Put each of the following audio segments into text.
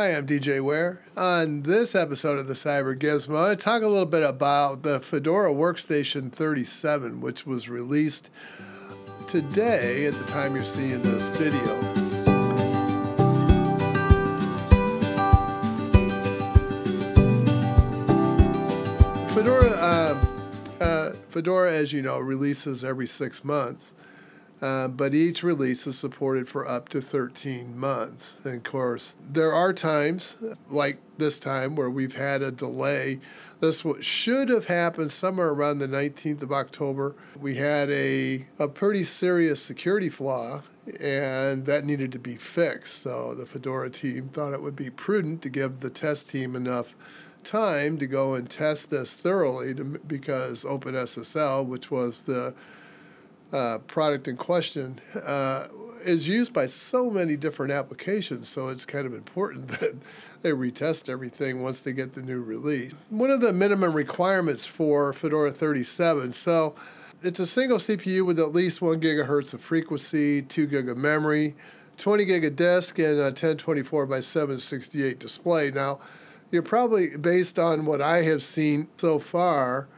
Hi, I'm DJ Ware. On this episode of the Cyber Gizmo, I talk a little bit about the Fedora Workstation 37, which was released today at the time you're seeing this video. Fedora, as you know, releases every 6 months. But each release is supported for up to 13 months. And of course, there are times, like this time, where we've had a delay. This should have happened somewhere around the 19th of October. We had a pretty serious security flaw, and that needed to be fixed. So the Fedora team thought it would be prudent to give the test team enough time to go and test this thoroughly because OpenSSL, which was the product in question, is used by so many different applications, so it's kind of important that they retest everything once they get the new release. One of the minimum requirements for Fedora 37, so it's a single CPU with at least 1 gigahertz of frequency, 2 gig of memory, 20 gig of disk, and a 1024 by 768 display. Now, you're probably, based on what I have seen so far,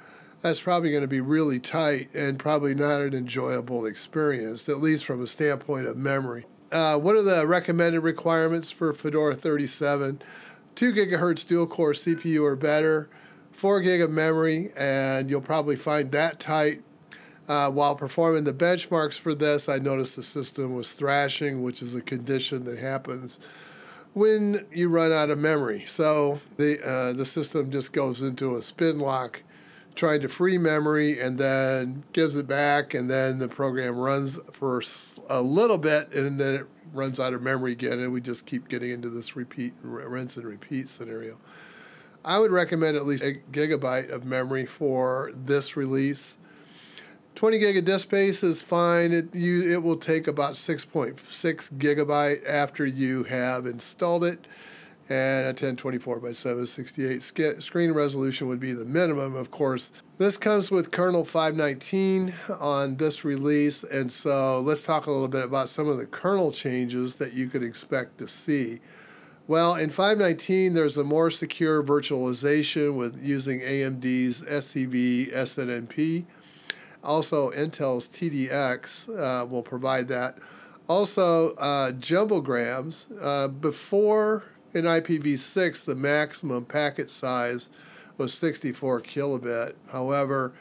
that's probably going to be really tight and probably not an enjoyable experience, at least from a standpoint of memory. What are the recommended requirements for Fedora 37? 2 gigahertz dual-core CPU or better, 4 gig of memory, and you'll probably find that tight. While performing the benchmarks for this, I noticed the system was thrashing, which is a condition that happens when you run out of memory. So the system just goes into a spin lock, trying to free memory, and then gives it back, and then the program runs for a little bit, and then it runs out of memory again, and we just keep getting into this rinse and repeat scenario. I would recommend at least 1 gigabyte of memory for this release. 20 gig of disk space is fine. It will take about 6.6 gigabyte after you have installed it. And a 1024 by 768 screen resolution would be the minimum, of course. This comes with Kernel 5.19 on this release, and so let's talk a little bit about some of the kernel changes that you could expect to see. Well, in 5.19, there's a more secure virtualization with using AMD's SCV SNMP. Also, Intel's TDX will provide that. Also, jumbograms. Before, in IPv6, the maximum packet size was 64 kilobit. However,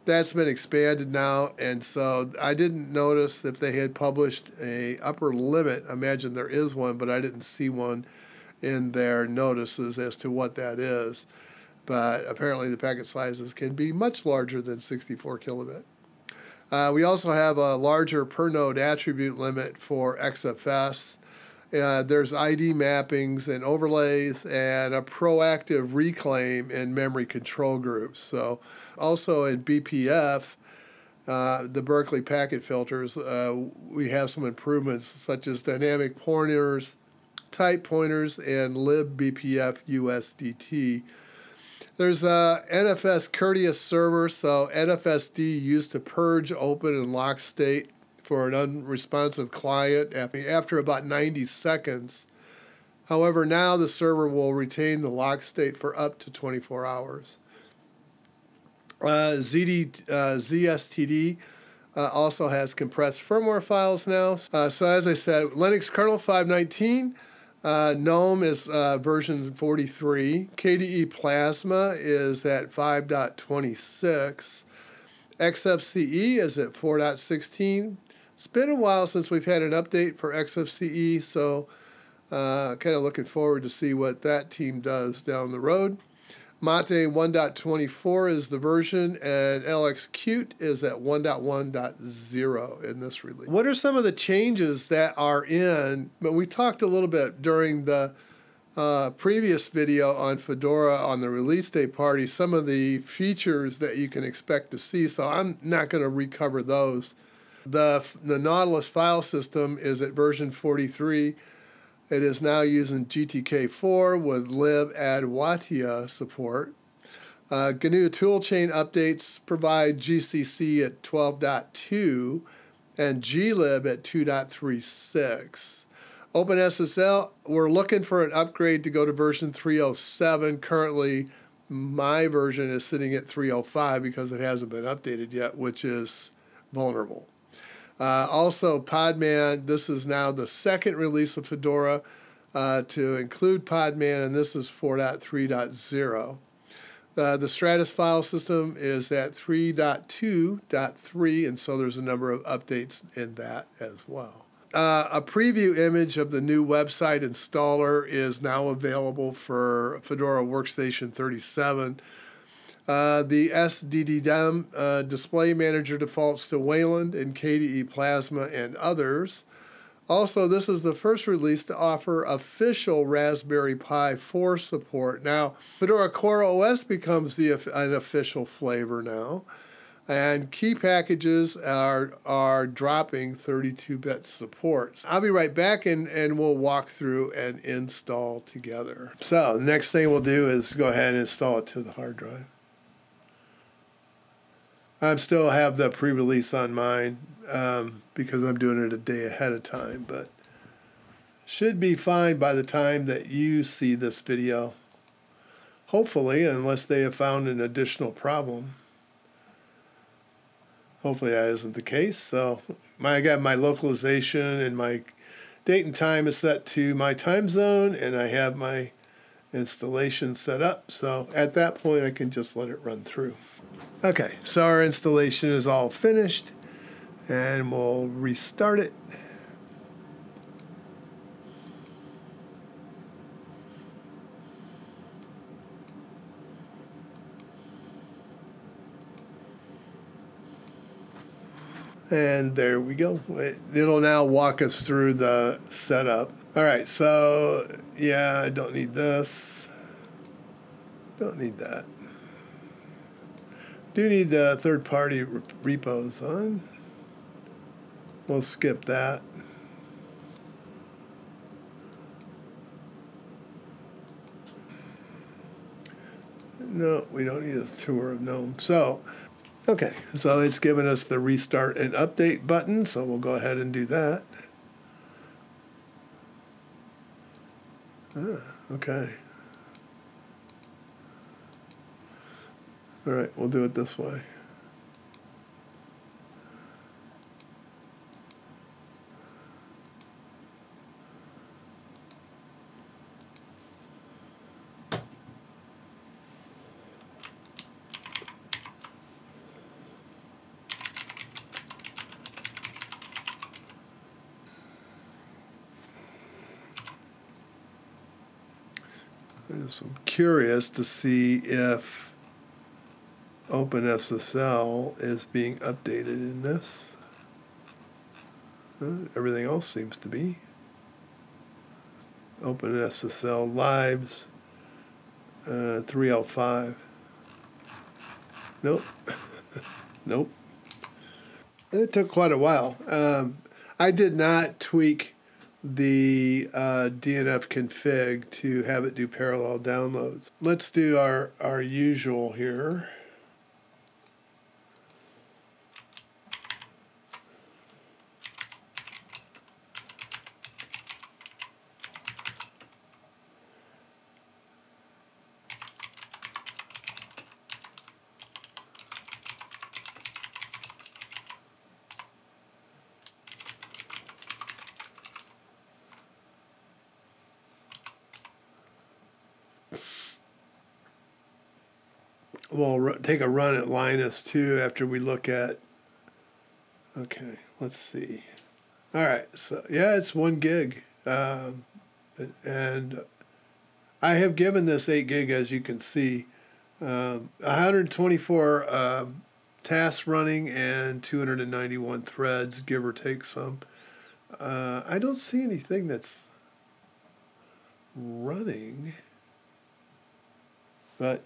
that's been expanded now, and so I didn't notice if they had published a upper limit. I imagine there is one, but I didn't see one in their notices as to what that is. But apparently the packet sizes can be much larger than 64 kilobit. We also have a larger per node attribute limit for XFS. There's ID mappings and overlays and a proactive reclaim in memory control groups. So also in BPF, the Berkeley packet filters, we have some improvements such as dynamic pointers, type pointers, and libbpf USDT. There's a NFS courteous server, so NFSD used to purge open and lock state for an unresponsive client after about 90 seconds. However, now the server will retain the lock state for up to 24 hours. ZSTD also has compressed firmware files now. So as I said, Linux kernel 5.19, GNOME is version 43. KDE Plasma is at 5.26. XFCE is at 4.16. It's been a while since we've had an update for XFCE, so kind of looking forward to see what that team does down the road. Mate 1.24 is the version, and LXQt is at 1.1.0 in this release. What are some of the changes that are in? But we talked a little bit during the previous video on Fedora on the release day party, some of the features that you can expect to see, so I'm not going to recover those. The Nautilus file system is at version 43. It is now using GTK4 with libadwaita support. GNU toolchain updates provide GCC at 12.2 and glib at 2.36. OpenSSL, we're looking for an upgrade to go to version 307. Currently, my version is sitting at 305 because it hasn't been updated yet, which is vulnerable. Also, Podman, this is now the second release of Fedora to include Podman, and this is 4.3.0. The Stratus file system is at 3.2.3, and so there's a number of updates in that as well. A preview image of the new website installer is now available for Fedora Workstation 37. The SDDDEM display manager defaults to Wayland and KDE Plasma and others. Also, this is the first release to offer official Raspberry Pi 4 support. Now, Fedora Core OS becomes an official flavor now, and key packages are dropping 32-bit support. I'll be right back, and we'll walk through and install together. So the next thing we'll do is go ahead and install it to the hard drive. I still have the pre-release on mine because I'm doing it a day ahead of time, but should be fine by the time that you see this video. Hopefully, unless they have found an additional problem. Hopefully that isn't the case. So I got my localization and my date and time is set to my time zone, and I have my installation set up. So at that point, I can just let it run through. Okay, so our installation is all finished, and we'll restart it. And there we go. It'll now walk us through the setup. All right, so yeah, I don't need this. Don't need that. Do need the third-party repos on. We'll skip that. No, we don't need a tour of GNOME. So, okay, so it's given us the restart and update button, so we'll go ahead and do that. Okay. All right, we'll do it this way. I'm curious to see if OpenSSL is being updated in this. Everything else seems to be. OpenSSL lives 305. Nope. Nope. It took quite a while. I did not tweak the DNF config to have it do parallel downloads. Let's do our usual here. We'll take a run at Linus too after we look at, okay, let's see. All right, so yeah, it's 1 gig. And I have given this 8 gig, as you can see. 124 tasks running and 291 threads, give or take some. I don't see anything that's running, but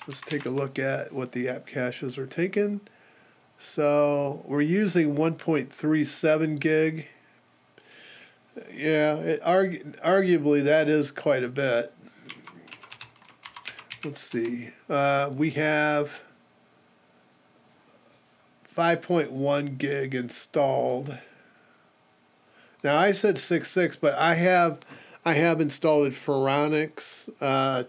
let's take a look at what the app caches are taking. So we're using 1.37 gig. Yeah, arguably that is quite a bit. Let's see. We have 5.1 gig installed. Now I said 6.6, but I have installed Phoronix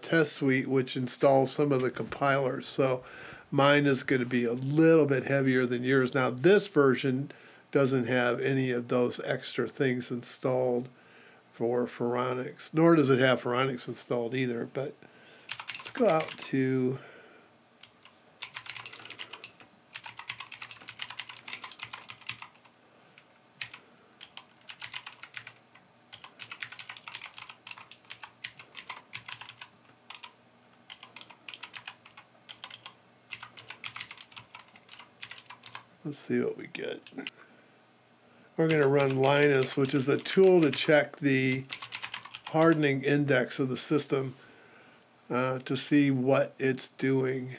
Test Suite, which installs some of the compilers. So mine is going to be a little bit heavier than yours. Now this version doesn't have any of those extra things installed for Phoronix, nor does it have Phoronix installed either. But let's go out to let's see what we get. We're going to run Linus, which is a tool to check the hardening index of the system to see what it's doing.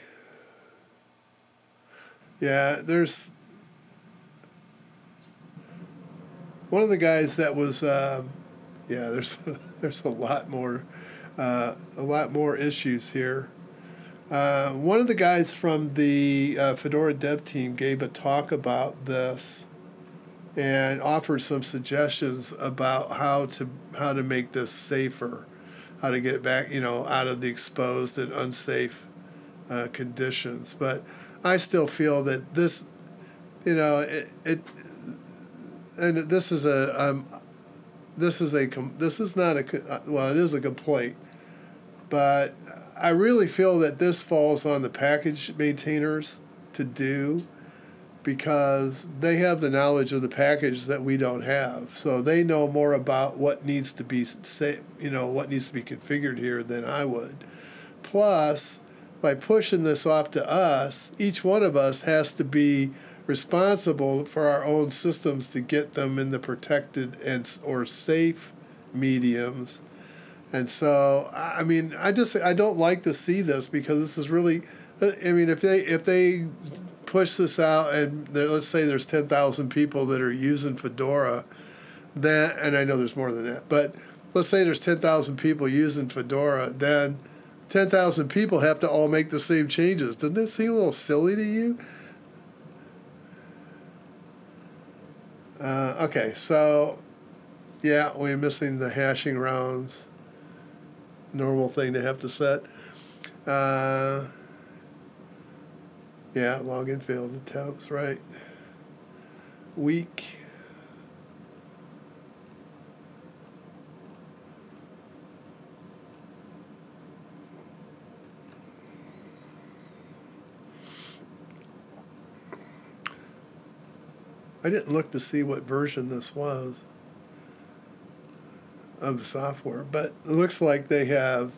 Yeah, there's one of the guys that was, yeah, there's a lot more issues here. One of the guys from the Fedora dev team gave a talk about this and offered some suggestions about how to make this safer, how to get it back, out of the exposed and unsafe conditions. But I still feel that this, and this is not a, well, it is a complaint, but I really feel that this falls on the package maintainers to do, because they have the knowledge of the package that we don't have. So they know more about what needs to be what needs to be configured here than I would. Plus, by pushing this off to us, each one of us has to be responsible for our own systems to get them in the protected or safe mediums. And so, I mean, I don't like to see this, because this is really, I mean, if they push this out and let's say there's 10,000 people that are using Fedora, then, and I know there's more than that, but let's say there's 10,000 people using Fedora, then 10,000 people have to all make the same changes. Doesn't that seem a little silly to you? Okay, so yeah, we're missing the hashing rounds. Normal thing to have to set. Yeah, login failed attempts, right. Weak. I didn't look to see what version this was of the software, but it looks like they've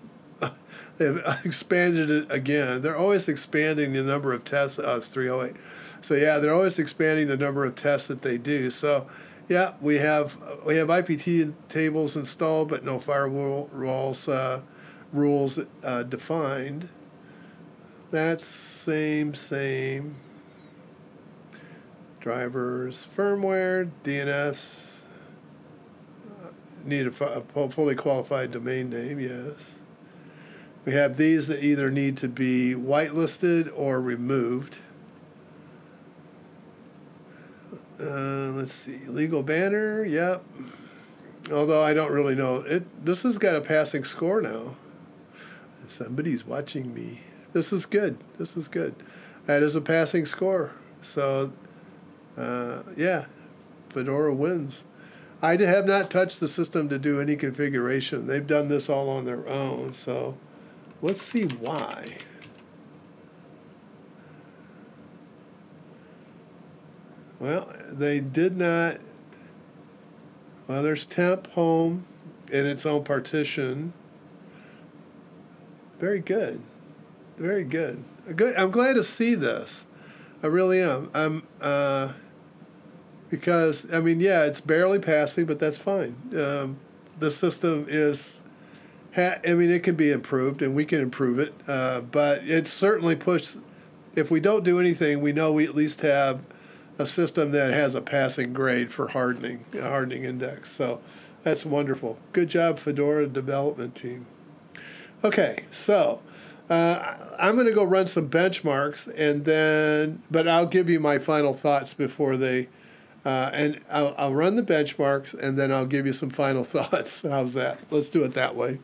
expanded it again. They're always expanding the number of tests. Oh, it's 308. So yeah, they're always expanding the number of tests that they do. So yeah, we have IPT tables installed, but no firewall rules defined. That's same. Drivers, firmware, DNS. Need a fully qualified domain name, yes. We have these that either need to be whitelisted or removed. Let's see, legal banner, yep. Although I don't really know. This has got a passing score now. Somebody's watching me. This is good. That is a passing score. So, yeah, Fedora wins. I have not touched the system to do any configuration. They've done this all on their own, so let's see why. Well, they did not. Well, there's temp home in its own partition. Very good. I'm glad to see this. I really am. Because, I mean, yeah, it's barely passing, but that's fine. The system is, it can be improved, and we can improve it. But it certainly pushed, if we don't do anything, we know we at least have a system that has a passing grade for hardening index. So that's wonderful. Good job, Fedora development team. Okay, so I'm going to go run some benchmarks, but I'll give you my final thoughts before they And I'll run the benchmarks, and then I'll give you some final thoughts. How's that? Let's do it that way.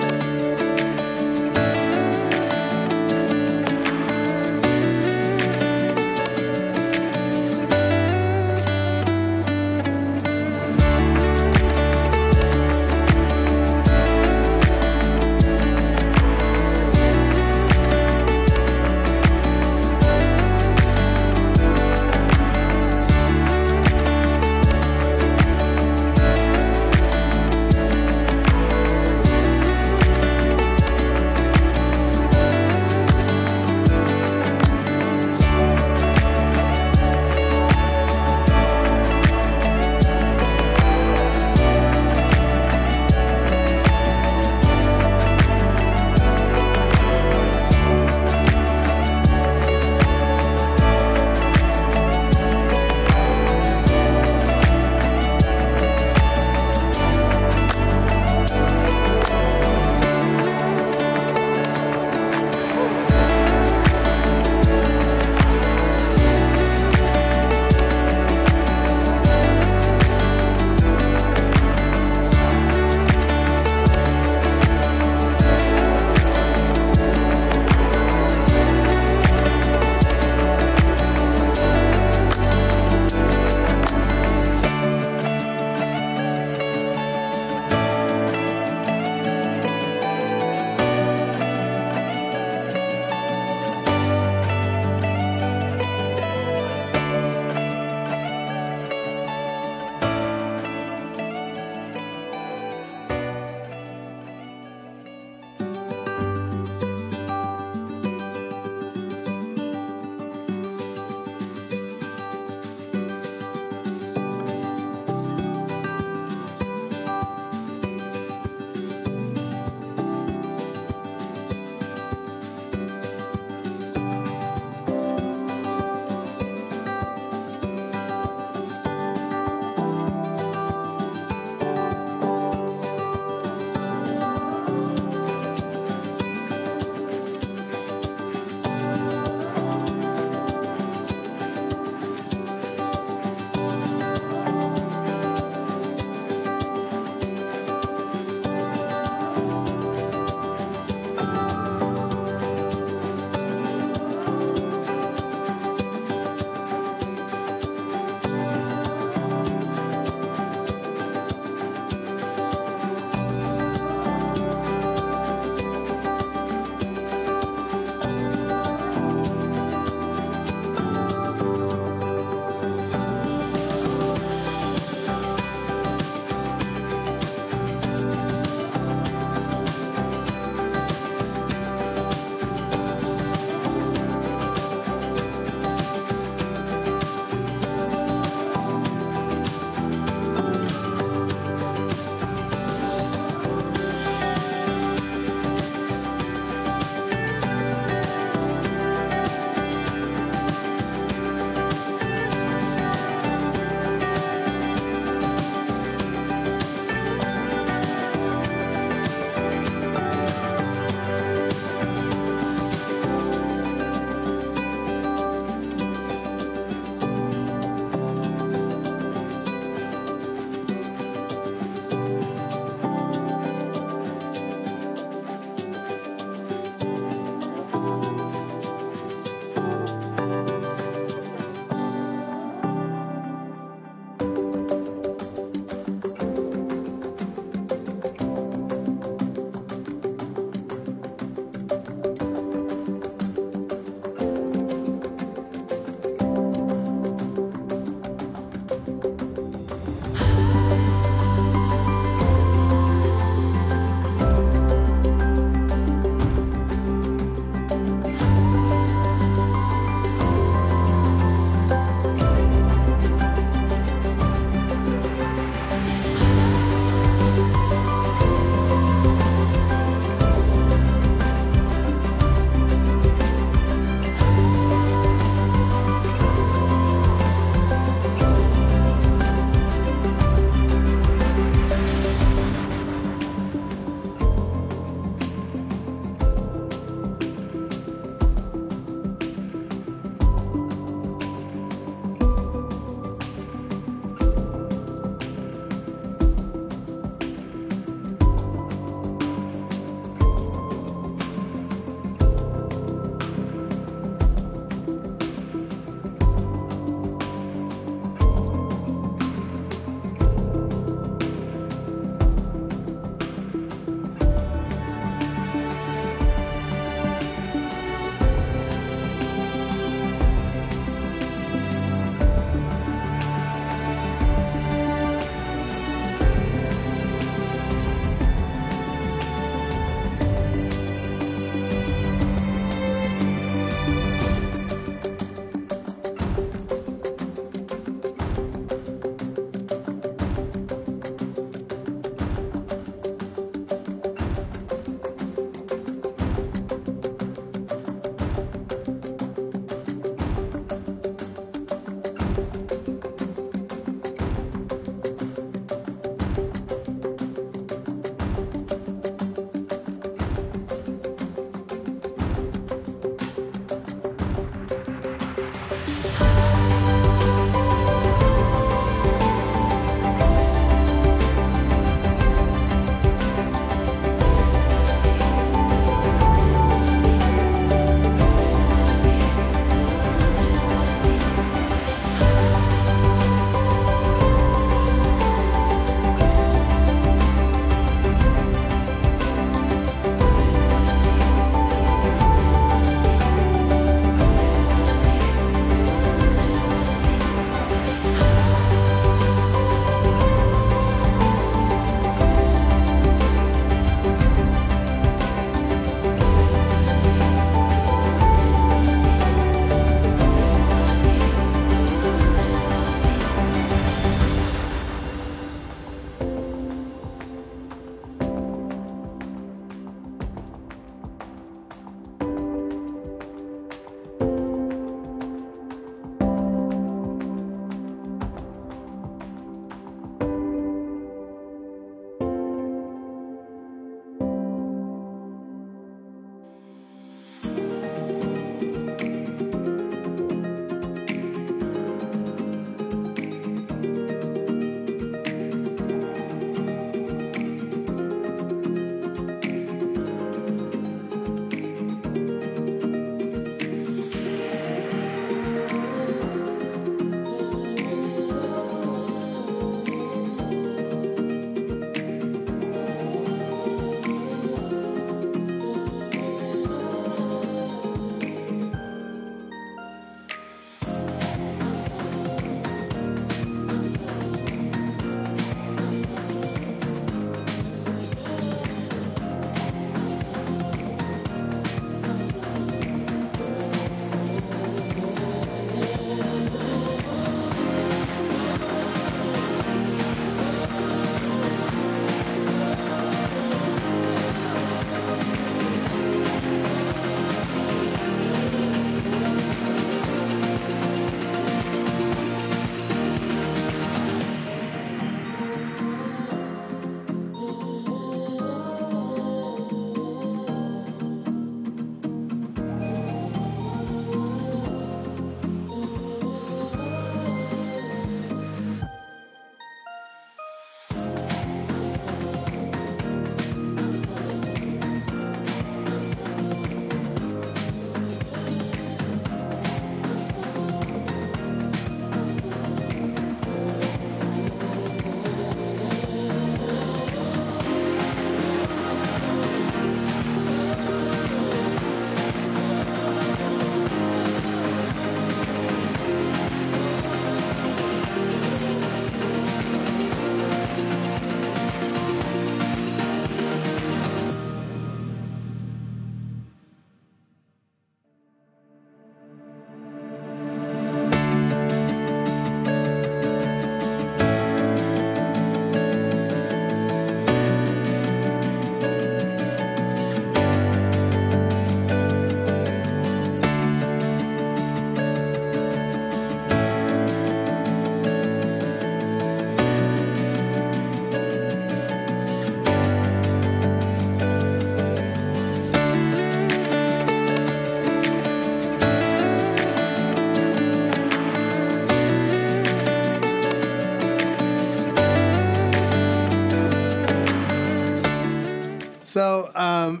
So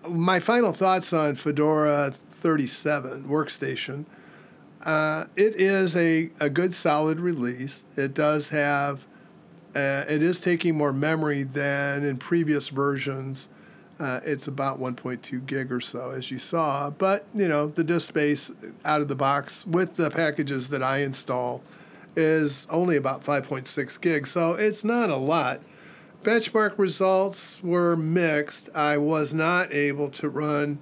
my final thoughts on Fedora 37 Workstation. It is a good solid release. It does have, it is taking more memory than in previous versions. It's about 1.2 gig or so, as you saw. But, you know, the disk space out of the box with the packages that I install is only about 5.6 gigs. So it's not a lot. Benchmark results were mixed. I was not able to run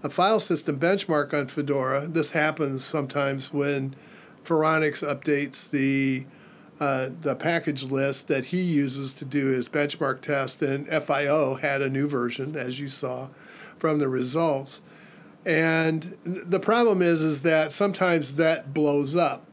a file system benchmark on Fedora. This happens sometimes when Phoronix updates the package list that he uses to do his benchmark test, and FIO had a new version, as you saw from the results. And the problem is that sometimes that blows up.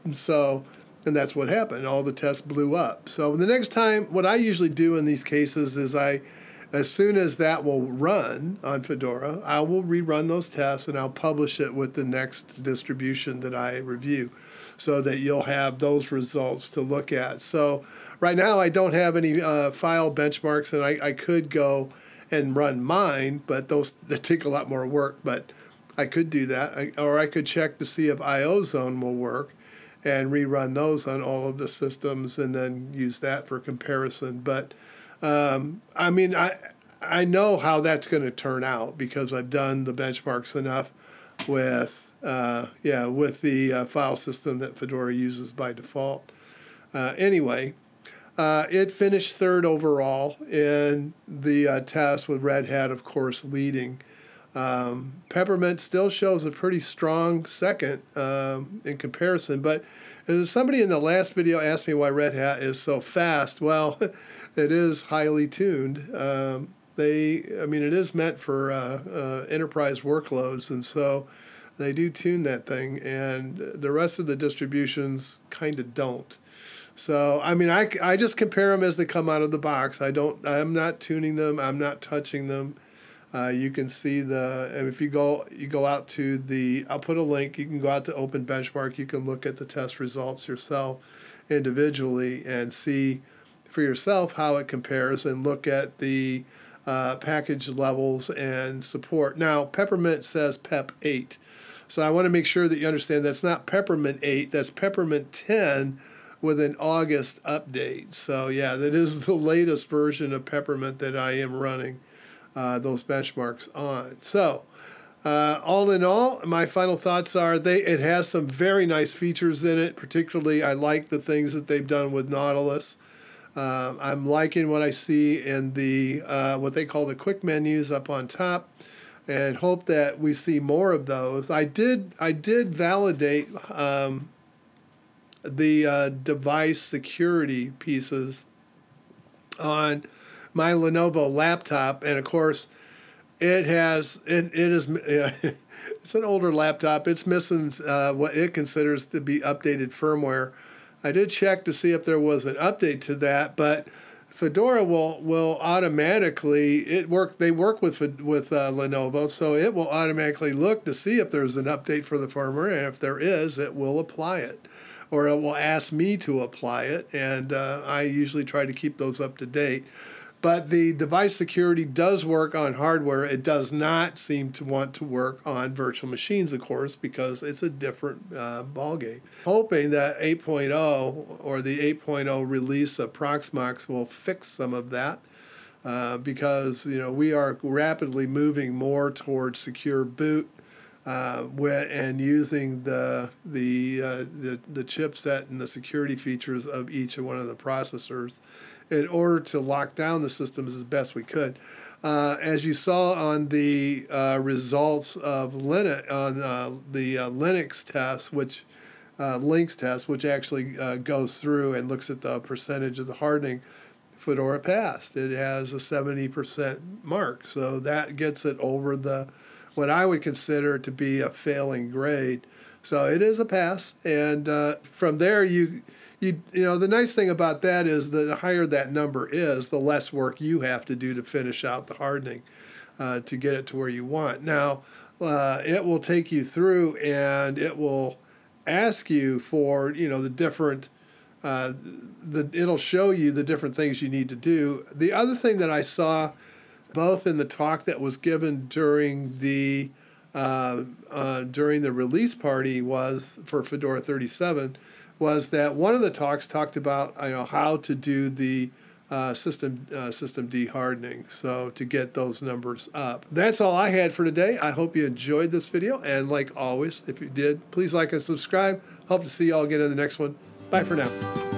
And that's what happened. All the tests blew up. So the next time, what I usually do in these cases is as soon as that will run on Fedora, I will rerun those tests and I'll publish it with the next distribution that I review so that you'll have those results to look at. So right now I don't have any file benchmarks, and I could go and run mine, but that take a lot more work. But I could do that, or I could check to see if IOZone will work and rerun those on all of the systems and then use that for comparison. But I mean, I know how that's going to turn out because I've done the benchmarks enough with the file system that Fedora uses by default. Anyway, it finished third overall in the test, with Red Hat, of course, leading. Peppermint still shows a pretty strong second in comparison, but somebody in the last video asked me why Red Hat is so fast. Well, it is highly tuned. It is meant for enterprise workloads, and so they do tune that thing, and the rest of the distributions kind of don't. So, I mean, I just compare them as they come out of the box. I'm not tuning them. I'm not touching them. You can see and if you go out to I'll put a link. You can go out to Open Benchmark. You can look at the test results yourself individually and see for yourself how it compares, and look at the package levels and support. Now, Peppermint says PEP 8. So I want to make sure that you understand that's not Peppermint 8, that's Peppermint 10 with an August update. So yeah, that is the latest version of Peppermint that I am running those benchmarks on. So all in all, my final thoughts are it has some very nice features in it. Particularly, I like the things that they've done with Nautilus. I'm liking what I see in the what they call the quick menus up on top, and hope that we see more of those. I did validate the device security pieces on my Lenovo laptop, and of course it is it's an older laptop. It's missing what it considers to be updated firmware. I did check to see if there was an update to that, but Fedora will automatically they work with Lenovo, so it will automatically look to see if there's an update for the firmware, and if there is, it will apply it, or it will ask me to apply it, and I usually try to keep those up to date. But the device security does work on hardware. It does not seem to want to work on virtual machines, of course, because it's a different ballgame. Hoping that 8.0 or the 8.0 release of Proxmox will fix some of that, because we are rapidly moving more towards secure boot and using the chipset and the security features of each one of the processors in order to lock down the systems as best we could. As you saw on the results of Linux, on the Linux test, which links test, which actually goes through and looks at the percentage of the hardening, Fedora passed. It has a 70% mark, so that gets it over what I would consider to be a failing grade. So it is a pass, and from there the nice thing about that is the higher that number is, the less work you have to do to finish out the hardening to get it to where you want. Now, it will take you through and it will ask you for the different. It'll show you the different things you need to do. The other thing that I saw both in the talk that was given during the release party was for Fedora 37, was that one of the talks talked about how to do the system de-hardening, so to get those numbers up. That's all I had for today. I hope you enjoyed this video, and like always, if you did, please like and subscribe. Hope to see you all again in the next one. Bye for now.